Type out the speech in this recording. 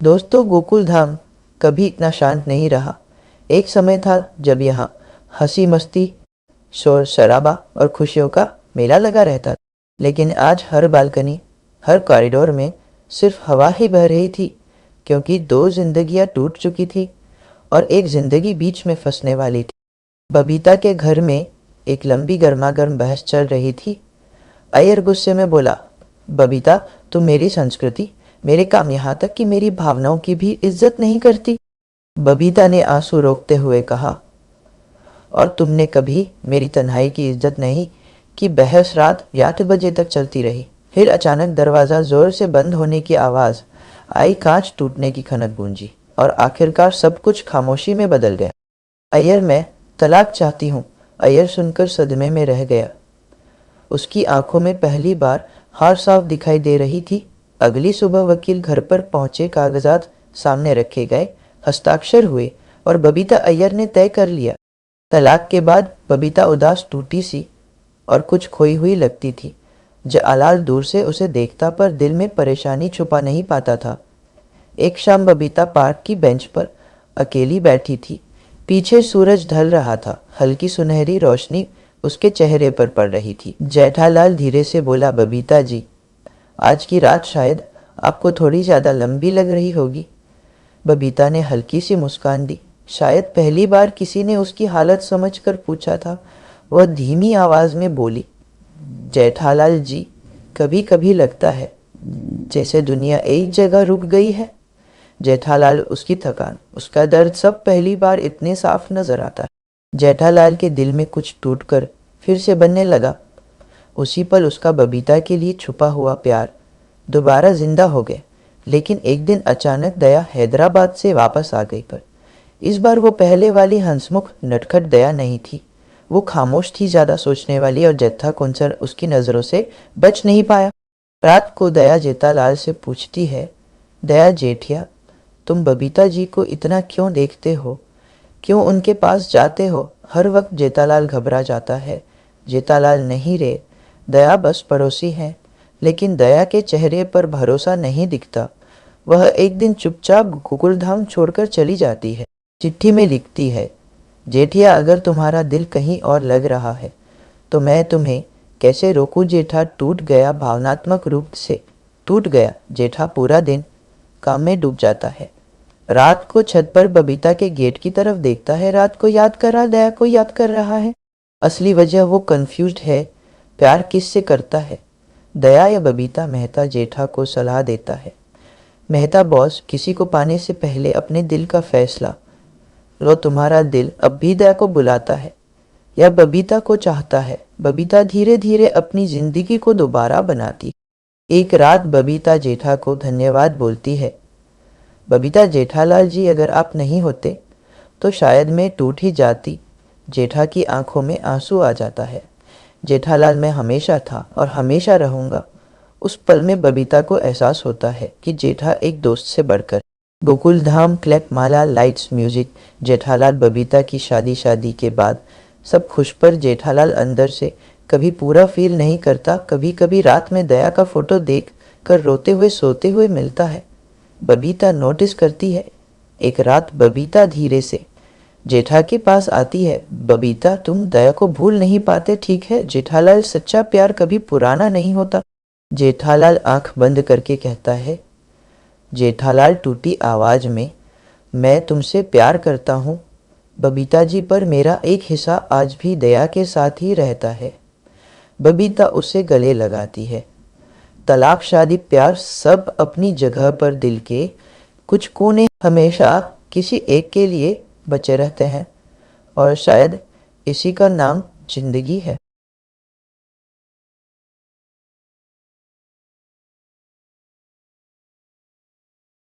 दोस्तों, गोकुल धाम कभी इतना शांत नहीं रहा। एक समय था जब यहाँ हंसी मस्ती, शोर शराबा और खुशियों का मेला लगा रहता था। लेकिन आज हर बालकनी, हर कॉरिडोर में सिर्फ हवा ही बह रही थी, क्योंकि दो जिंदगियां टूट चुकी थी और एक जिंदगी बीच में फंसने वाली थी। बबीता के घर में एक लंबी गर्मागर्म बहस चल रही थी। अय्यर गुस्से में बोला, बबीता, तुम मेरी संस्कृति, मेरे काम, यहाँ तक कि मेरी भावनाओं की भी इज्जत नहीं करती। बबीता ने आंसू रोकते हुए कहा, और तुमने कभी मेरी तन्हाई की इज्जत नहीं कि। बहस रात 8 बजे तक चलती रही। फिर अचानक दरवाज़ा जोर से बंद होने की आवाज़ आई, कांच टूटने की खनक गूंजी और आखिरकार सब कुछ खामोशी में बदल गया। अय्यर, मैं तलाक चाहती हूँ। अय्यर सुनकर सदमे में रह गया। उसकी आंखों में पहली बार हार साफ दिखाई दे रही थी। अगली सुबह वकील घर पर पहुंचे, कागजात सामने रखे गए, हस्ताक्षर हुए और बबीता अय्यर ने तय कर लिया। तलाक के बाद बबीता उदास, टूटी सी और कुछ खोई हुई लगती थी। जलाल दूर से उसे देखता पर दिल में परेशानी छुपा नहीं पाता था। एक शाम बबीता पार्क की बेंच पर अकेली बैठी थी। पीछे सूरज ढल रहा था। हल्की सुनहरी रोशनी उसके चेहरे पर पड़ रही थी। जेठालाल धीरे से बोला, बबीता जी, आज की रात शायद आपको थोड़ी ज़्यादा लंबी लग रही होगी। बबीता ने हल्की सी मुस्कान दी। शायद पहली बार किसी ने उसकी हालत समझकर पूछा था। वह धीमी आवाज़ में बोली, जेठालाल जी, कभी कभी लगता है जैसे दुनिया एक जगह रुक गई है। जेठालाल, उसकी थकान, उसका दर्द, सब पहली बार इतने साफ नजर आता है। जेठालाल के दिल में कुछ टूटकर फिर से बनने लगा। उसी पल उसका बबीता के लिए छुपा हुआ प्यार दोबारा जिंदा हो गया। लेकिन एक दिन अचानक दया हैदराबाद से वापस आ गई। पर इस बार वो पहले वाली हंसमुख नटखट दया नहीं थी। वो खामोश थी, ज़्यादा सोचने वाली, और जेठा कुंसर उसकी नज़रों से बच नहीं पाया। रात को दया जेठालाल से पूछती है, दया जेठिया, तुम बबीता जी को इतना क्यों देखते हो, क्यों उनके पास जाते हो? हर वक्त जेठालाल घबरा जाता है। जेठालाल, नहीं रे, दया बस पड़ोसी है। लेकिन दया के चेहरे पर भरोसा नहीं दिखता। वह एक दिन चुपचाप गोकुलधाम छोड़कर चली जाती है। चिट्ठी में लिखती है, जेठिया, अगर तुम्हारा दिल कहीं और लग रहा है तो मैं तुम्हें कैसे रोकूं। जेठा टूट गया, भावनात्मक रूप से टूट गया। जेठा पूरा दिन काम में डूब जाता है। रात को छत पर बबीता के गेट की तरफ देखता है। रात को याद कर रहा, दया को याद कर रहा है। असली वजह वो कंफ्यूज्ड है। प्यार किससे करता है, दया या बबीता? मेहता जेठा को सलाह देता है, मेहता बॉस, किसी को पाने से पहले अपने दिल का फैसला लो। तुम्हारा दिल अब भी दया को बुलाता है या बबीता को चाहता है? बबीता धीरे धीरे अपनी जिंदगी को दोबारा बनाती। एक रात बबीता जेठा को धन्यवाद बोलती है। बबीता, जेठालाल जी अगर आप नहीं होते तो शायद मैं टूट ही जाती। जेठा की आंखों में आंसू आ जाता है। जेठालाल, मैं हमेशा था और हमेशा रहूंगा। उस पल में बबीता को एहसास होता है कि जेठा एक दोस्त से बढ़कर। गोकुलधाम, क्लैप माला, लाइट्स, म्यूजिक। जेठालाल बबीता की शादी के बाद सब खुश, पर जेठालाल अंदर से कभी पूरा फील नहीं करता। कभी कभी रात में दया का फोटो देख कर रोते हुए सोते हुए मिलता है। बबीता नोटिस करती है। एक रात बबीता धीरे से जेठा के पास आती है। बबीता, तुम दया को भूल नहीं पाते, ठीक है? जेठालाल, सच्चा प्यार कभी पुराना नहीं होता। जेठालाल आंख बंद करके कहता है। जेठालाल टूटी आवाज में, मैं तुमसे प्यार करता हूँ बबीता जी, पर मेरा एक हिस्सा आज भी दया के साथ ही रहता है। बबीता उसे गले लगाती है। तलाक, शादी, प्यार, सब अपनी जगह पर दिल के कुछ कोने हमेशा किसी एक के लिए बचे रहते हैं, और शायद इसी का नाम जिंदगी है।